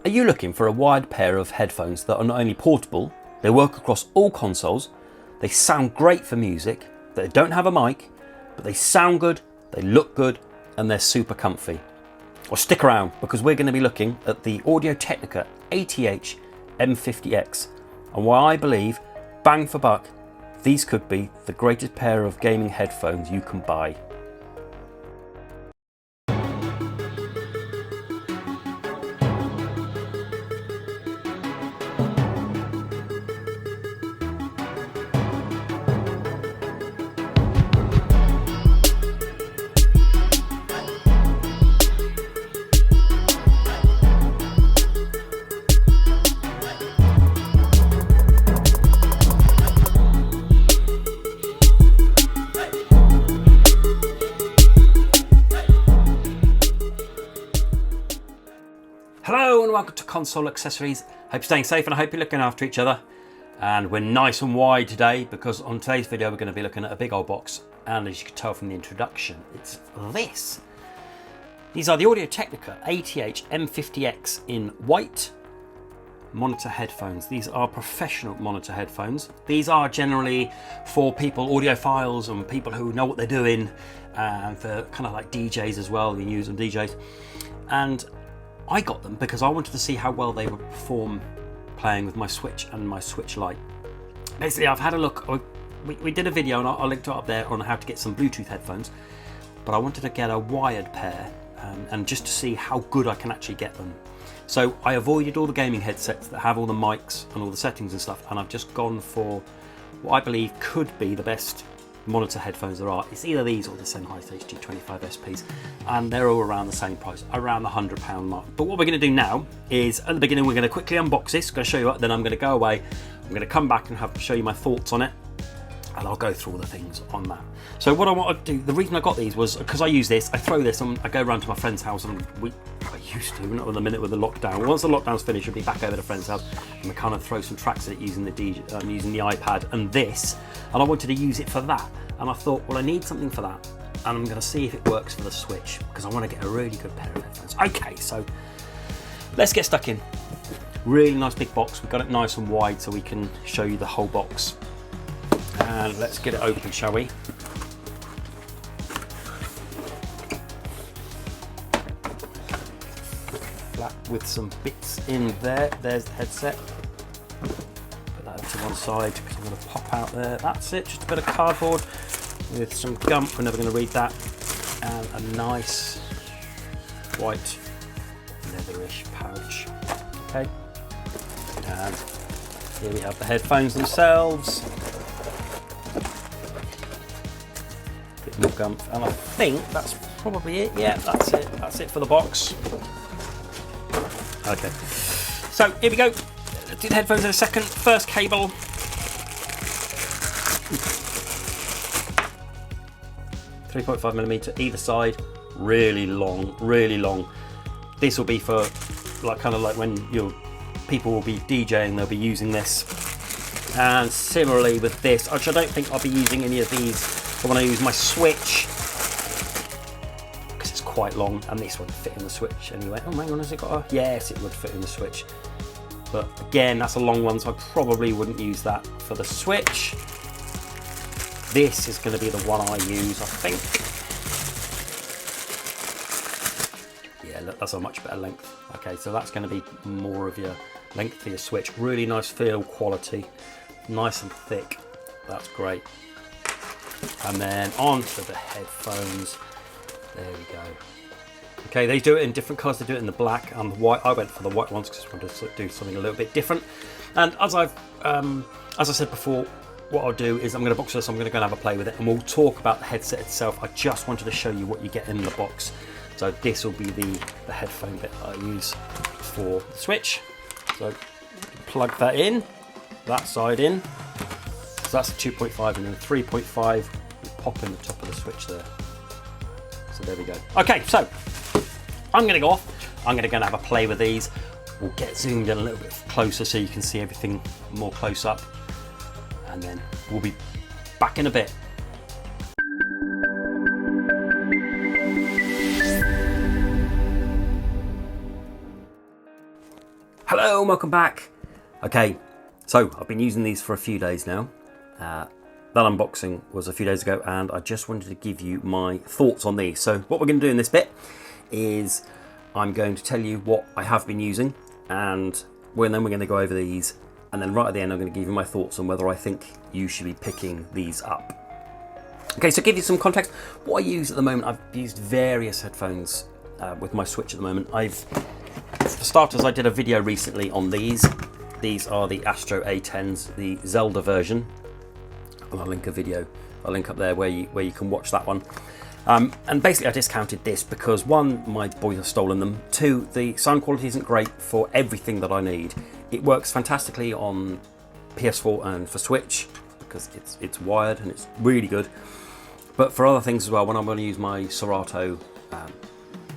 Are you looking for a wired pair of headphones that are not only portable, they work across all consoles, they sound great for music, they don't have a mic, but they sound good, they look good, and they're super comfy? Well, stick around, because we're going to be looking at the Technica ATH-M50X, and why I believe, bang for buck, these could be the greatest pair of gaming headphones you can buy. Hello and welcome to Console Accessories. Hope you're staying safe and I hope you're looking after each other. And we're nice and wide today because on today's video we're going to be looking at a big old box, and as you can tell from the introduction, it's this. These are the Technica ATH-M50X in white monitor headphones. These are professional monitor headphones. These are generally for people, audiophiles and people who know what they're doing, and for kind of like DJs as well. You use them DJs. And I got them because I wanted to see how well they would perform playing with my Switch and my Switch Lite. Basically, I've had a look. We did a video, and I'll link to it up there, on how to get some Bluetooth headphones. But I wanted to get a wired pair, and just to see how good I can actually get them. So I avoided all the gaming headsets that have all the mics and all the settings and stuff, and I've just gone for what I believe could be the best monitor headphones there are. It's either these or the Sennheiser HD25 SPs, and they're all around the same price, around the £100 mark. But what we're going to do now is, at the beginning, we're going to quickly unbox this, going to show you what, then I'm going to go away, I'm going to come back and show you my thoughts on it, and I'll go through all the things on that. So what I want to do, the reason I got these was because I use this, I throw this on, I go around to my friend's house, and I used to, not at the minute with the lockdown. Once the lockdown's finished, I'll be back over to a friend's house, and we kind of throw some tracks at it using the iPad and this, and I wanted to use it for that. And I thought, well, I need something for that, and I'm going to see if it works for the Switch, because I want to get a really good pair of headphones. Okay, so let's get stuck in. Really nice big box. We've got it nice and wide so we can show you the whole box. And let's get it open, shall we? Flat with some bits in there. There's the headset. Put that over to one side because I'm going to pop out there. That's it, just a bit of cardboard with some gum. We're never going to read that. And a nice white leatherish pouch. Okay. And here we have the headphones themselves. Bit more gum, and I think that's probably it. Yeah, that's it. That's it for the box. Okay. So here we go. Let's do the headphones in a second. First cable. 3.5mm either side. Really long, really long. This will be for like kind of like when people will be DJing, they'll be using this. And similarly with this, which I don't think I'll be using any of these for when I use my Switch, because it's quite long, and this would fit in the Switch anyway. Oh, hang on, has it got a... Yes, it would fit in the Switch. But again, that's a long one, so I probably wouldn't use that for the Switch. This is going to be the one I use, I think. Yeah, look, that's a much better length. Okay, so that's going to be more of your length for your Switch. Really nice feel, quality, nice and thick. That's great. And then onto the headphones. There we go. Okay, they do it in different colours. They do it in the black and the white. I went for the white ones because I wanted to do something a little bit different. And as I said before, what I'll do is I'm going to box this. I'm going to go and have a play with it, and we'll talk about the headset itself. I just wanted to show you what you get in the box. So this will be the headphone bit I use for the Switch. So plug that in, that side in. So that's a 2.5, and then a 3.5 we pop in the top of the Switch there. So there we go. Okay, so I'm going to go off. I'm going to go and have a play with these. We'll get zoomed in a little bit closer so you can see everything more close up. And then we'll be back in a bit. Hello and welcome back. Okay, so I've been using these for a few days now. That unboxing was a few days ago and I just wanted to give you my thoughts on these. So what we're going to do in this bit is I'm going to tell you what I have been using, and then we're going to go over these, and then right at the end I'm going to give you my thoughts on whether I think you should be picking these up. Okay, so to give you some context, what I use at the moment, I've used various headphones with my Switch at the moment. For starters, I did a video recently on these. These are the Astro A10s, the Zelda version. And I'll link a video. I'll link up there where you can watch that one. And basically I discounted this because one, my boys have stolen them. Two, the sound quality isn't great for everything that I need. It works fantastically on PS4 and for Switch because it's wired and it's really good. But for other things as well, when I'm going to use my Serato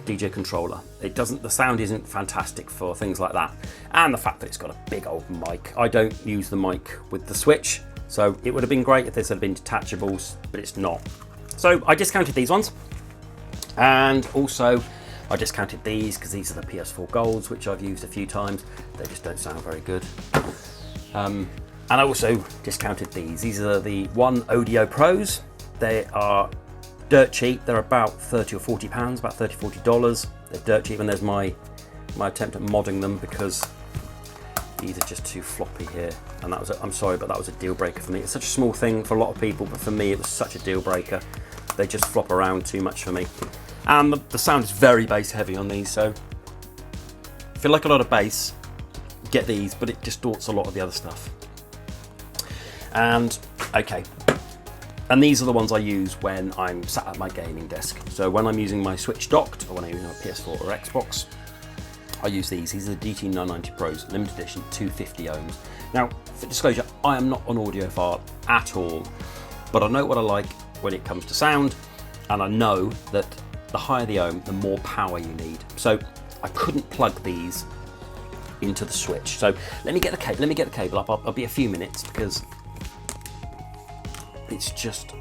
DJ controller, the sound isn't fantastic for things like that. And the fact that it's got a big old mic. I don't use the mic with the Switch, so it would have been great if this had been detachables, but it's not. So I discounted these ones, and also I discounted these because these are the PS4 Golds, which I've used a few times. They just don't sound very good. And I also discounted these. These are the One Audio Pros. They are dirt cheap. They're about 30 or 40 pounds, about $30, $40. They're dirt cheap, and there's my attempt at modding them because these are just too floppy here, and I'm sorry, but that was a deal breaker for me. It's such a small thing for a lot of people, but for me it was such a deal breaker. They just flop around too much for me, and the sound is very bass heavy on these. So if you like a lot of bass, get these, but it distorts a lot of the other stuff. And okay, and these are the ones I use when I'm sat at my gaming desk. So when I'm using my Switch docked, or when I'm using a PS4 or Xbox, I use these. These are the DT990 Pros, limited edition, 250 ohms. Now, for disclosure, I am not an audiophile at all, but I know what I like when it comes to sound, and I know that the higher the ohm, the more power you need. So I couldn't plug these into the Switch. So let me get the cable up. I'll be a few minutes because it's just.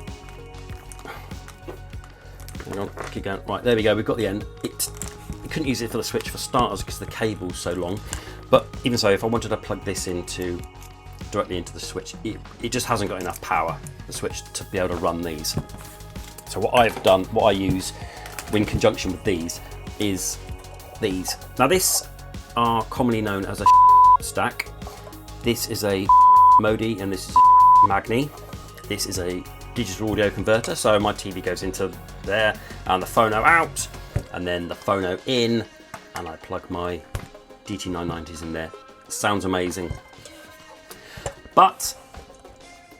Hang on, keep going. Right, there we go. We've got the end. You couldn't use it for the Switch for starters because the cable's so long, but even so, if I wanted to plug this directly into the Switch, it just hasn't got enough power, the Switch, to be able to run these. So what I use in conjunction with these is these. Now this are commonly known as a stack. This is a Modi and this is a Magni. This is a digital audio converter, so my TV goes into there and the phono out, and then the phono in, and I plug my DT990s in there. Sounds amazing. But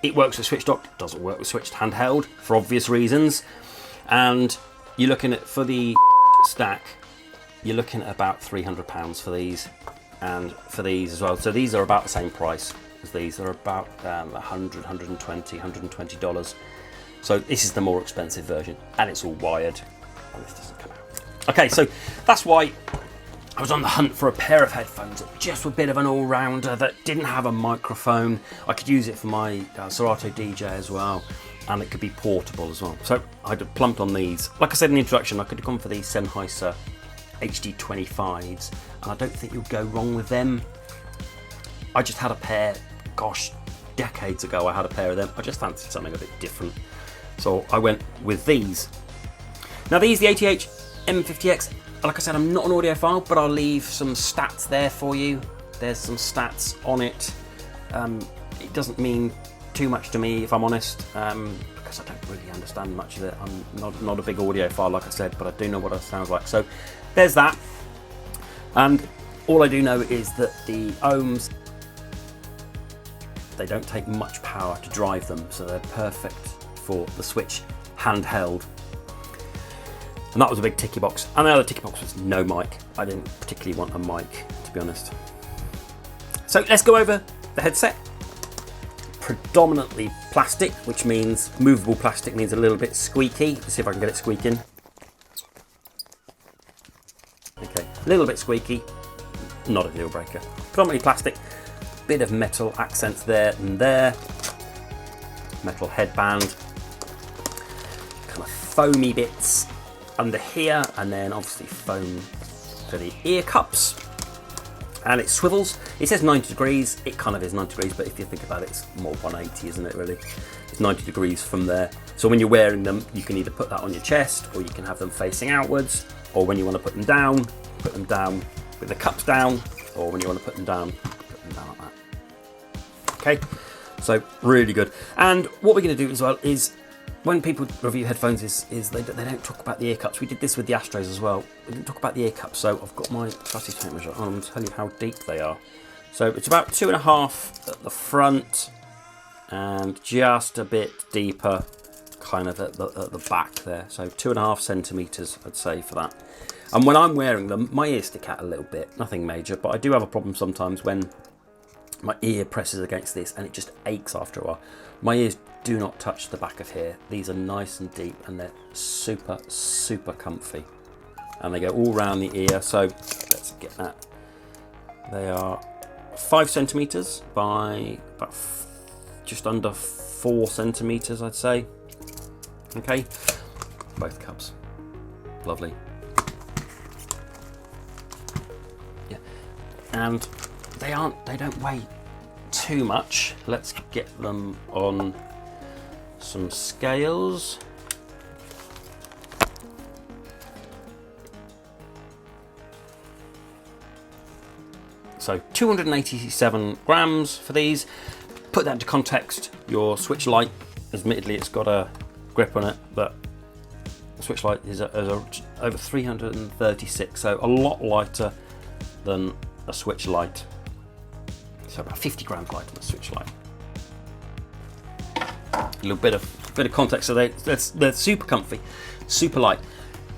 it works with Switch dock, doesn't work with Switch handheld for obvious reasons. And you're looking at, for the stack, you're looking at about £300 for these, and for these as well. So these are about the same price as these. They're about $100, $120, $120. So this is the more expensive version, and it's all wired, and this doesn't come out. Okay, so that's why I was on the hunt for a pair of headphones that just were a bit of an all-rounder, that didn't have a microphone. I could use it for my Serato DJ as well, and it could be portable as well. So I plumped on these. Like I said in the introduction, I could have gone for these Sennheiser HD25s, and I don't think you'll go wrong with them. I just had a pair, gosh, decades ago I had a pair of them. I just fancied something a bit different, so I went with these. Now these, the ATH-M50X, like I said, I'm not an audiophile, but I'll leave some stats there for you. There's some stats on it. It doesn't mean too much to me, if I'm honest, because I don't really understand much of it. I'm not a big audiophile, like I said, but I do know what it sounds like. So there's that. And all I do know is that the ohms, they don't take much power to drive them, so they're perfect for the Switch handheld. And that was a big ticky box. And the other ticky box was no mic. I didn't particularly want a mic, to be honest. So let's go over the headset. Predominantly plastic, which means movable plastic means a little bit squeaky. Let's see if I can get it squeaking. Okay, a little bit squeaky, not a deal breaker. Predominantly plastic, bit of metal accents there and there. Metal headband, kind of foamy bits under here, and then obviously foam for the ear cups. and it swivels. It says 90 degrees, it kind of is 90 degrees, but if you think about it, it's more 180, isn't it really? It's 90 degrees from there. So when you're wearing them, you can either put that on your chest, or you can have them facing outwards, or when you want to put them down with the cups down, or when you want to put them down like that. Okay, so really good. And what we're going to do as well is, when people review headphones, is they don't talk about the ear cups. We did this with the Astros as well. We didn't talk about the ear cups, so I've got my trusty tape measure on and tell you how deep they are. So it's about 2.5 at the front, and just a bit deeper, kind of at the back there. So 2.5 centimeters, I'd say, for that. And when I'm wearing them, my ears stick out a little bit. Nothing major, but I do have a problem sometimes when my ear presses against this and it just aches after a while. My ears do not touch the back of here. These are nice and deep, and they're super, super comfy. And they go all around the ear, so let's get that. They are 5 centimeters by about just under 4 centimeters, I'd say. Okay, both cups, lovely. Yeah, and they don't weigh too much. Let's get them on some scales. So 287 grams for these. Put that into context. Your Switch Lite, admittedly it's got a grip on it, but the Switch Lite is over 336, so a lot lighter than a Switch Lite. So about 50 grams lighter than a Switch Lite. A little bit of context. So they're super comfy, super light,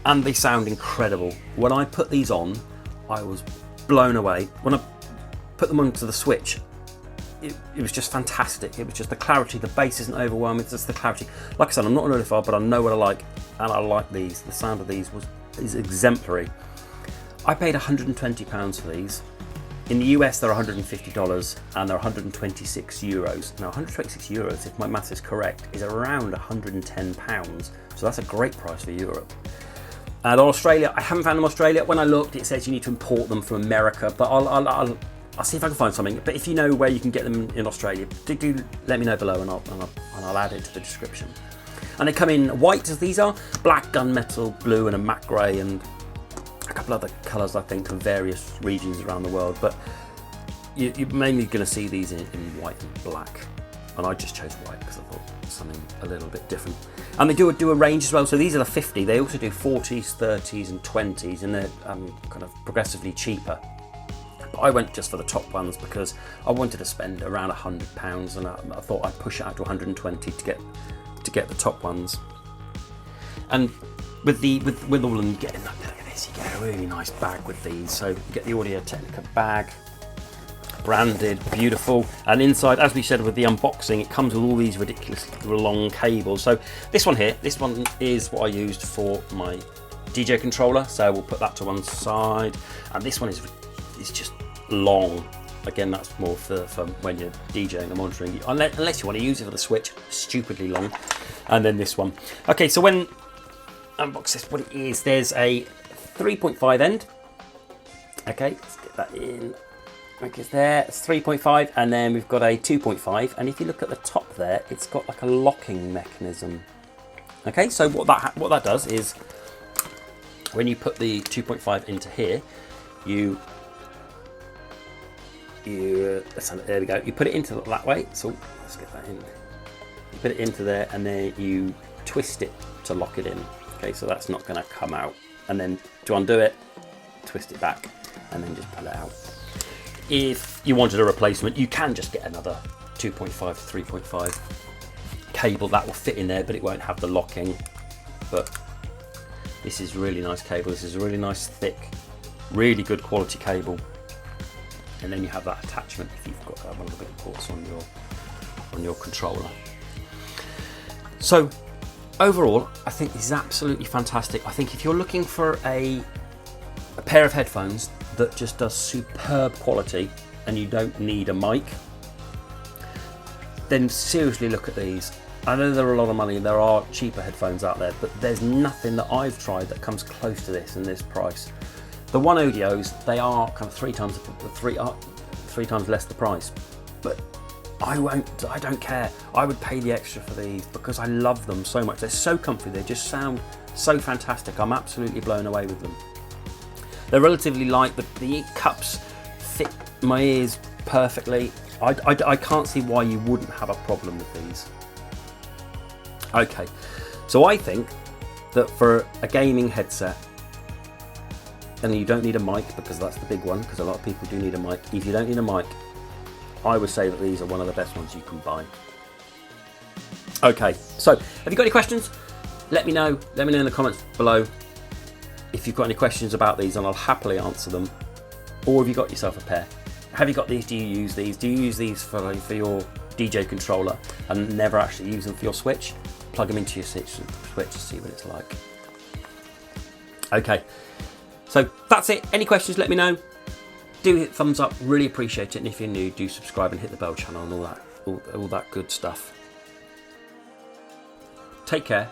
and they sound incredible. When I put these on, I was blown away. When I put them onto the Switch, it was just fantastic. It was just the clarity. The bass isn't overwhelming. It's just the clarity. Like I said, I'm not an audiophile, but I know what I like, and I like these. The sound of these is exemplary. I paid £120 for these. In the US, they're $150 and they're 126 euros. Now, 126 euros, if my maths is correct, is around £110. So that's a great price for Europe. And Australia, I haven't found them in Australia. When I looked, it says you need to import them from America, but I'll see if I can find something. But if you know where you can get them in Australia, do let me know below, and I'll add it to the description. And they come in white, as these are, black, gunmetal, blue, and a matte grey, and a couple other colours, I think, from various regions around the world, but you're mainly going to see these in white and black, and I just chose white because I thought something a little bit different. And they do a range as well, so these are the 50. They also do 40s, 30s and 20s, and they're kind of progressively cheaper. But I went just for the top ones because I wanted to spend around £100, and I thought I'd push it out to 120 to get the top ones. And with all of them, you get a really nice bag with these. So you get the Audio Technica bag, branded, beautiful, and inside, as we said with the unboxing, it comes with all these ridiculously long cables. So this one is what I used for my DJ controller, so we'll put that to one side, and this one is just long. Again, that's more for when you're DJing and monitoring, unless you want to use it for the Switch, stupidly long. And then this one. Okay, so when unbox this, what it is, there's a 3.5 end. Okay, let's get that in. Okay, it's there, it's 3.5, and then we've got a 2.5, and if you look at the top there, it's got like a locking mechanism. Okay, so what that does is, when you put the 2.5 into here, there we go, you put it into that way, so let's get that in. You put it into there, and then you twist it to lock it in. Okay, so that's not going to come out. And then to undo it, twist it back, and then just pull it out. If you wanted a replacement, you can just get another 2.5 to 3.5 cable that will fit in there, but it won't have the locking. But this is really nice cable. This is a really nice, thick, really good quality cable. And then you have that attachment if you've got one of the big ports on your controller. So overall, I think this is absolutely fantastic. I think if you're looking for a pair of headphones that just does superb quality and you don't need a mic, then seriously look at these. I know they're a lot of money and there are cheaper headphones out there, but there's nothing that I've tried that comes close to this in this price. The One Audios, they are kind of three times less the price, but I don't care. I would pay the extra for these because I love them so much. They're so comfy, they just sound so fantastic. I'm absolutely blown away with them. They're relatively light, the cups fit my ears perfectly. I can't see why you wouldn't have a problem with these. Okay, so I think that for a gaming headset, and you don't need a mic because that's the big one, because a lot of people do need a mic. If you don't need a mic, I would say that these are one of the best ones you can buy. Okay, so have you got any questions? Let me know. Let me know in the comments below if you've got any questions about these, and I'll happily answer them. Or have you got yourself a pair? Have you got these? Do you use these? Do you use these for your DJ controller and never actually use them for your Switch? Plug them into your Switch to see what it's like. Okay, so that's it. Any questions, let me know. Do hit thumbs up, really appreciate it. And if you're new, do subscribe and hit the bell channel and all that good stuff. Take care,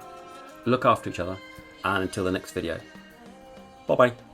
look after each other, and until the next video, bye bye.